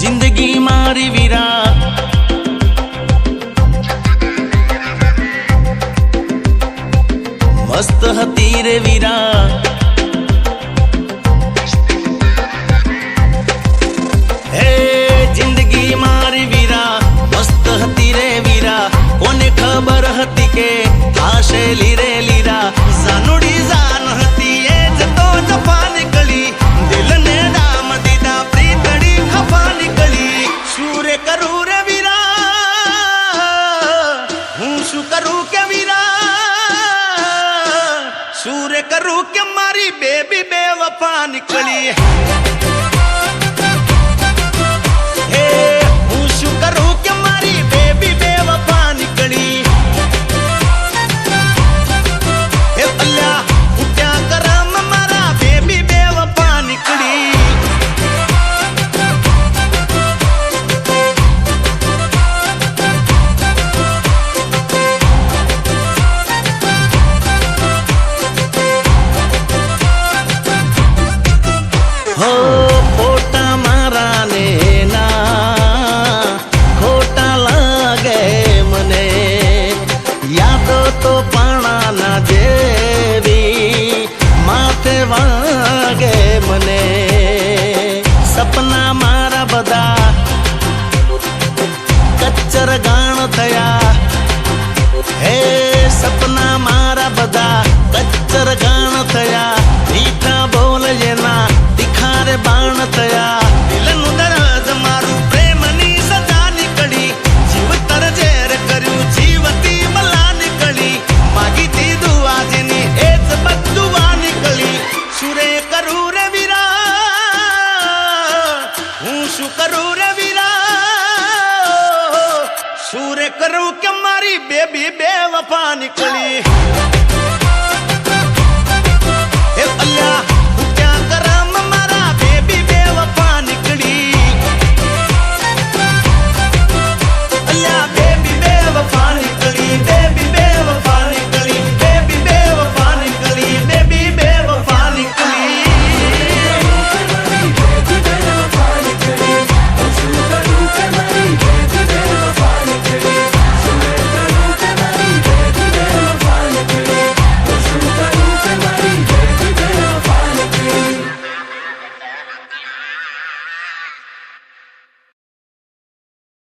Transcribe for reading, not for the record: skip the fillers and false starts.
जिंदगी मारी वीरा मस्त हती रे वीरा हे जिंदगी मारी वीरा मस्त हती रे वीरा कोने खबर हती के आशेली रे लीरा सानुड़ी जान हती ए जतो जपा निकली दिल ने डाम दीदा प्रीतड़ी खपा निकली शूरे करू रे वीरा हूं शू करू के वीरा शूरे करू के मारी बेबी बेवफा निकली तो पाणा ना जेवी माथे वागे मने सपना मारा बदा कच्चर गाण थया हे सपना मारा बदा कच्चर गाण थया मीठा बोल जेना दिखारे बाण थया दिलनु दर्द मारू प्रेमनी सजा निकली जीव तर जेर कर्यु जीवती मला मागी थी दुआ जेनी एच बदुआ निकली शूरे करू रे वीरा हूं शू करू रे वीरा शूरे करू के मारी बेबी बेवफा निकली।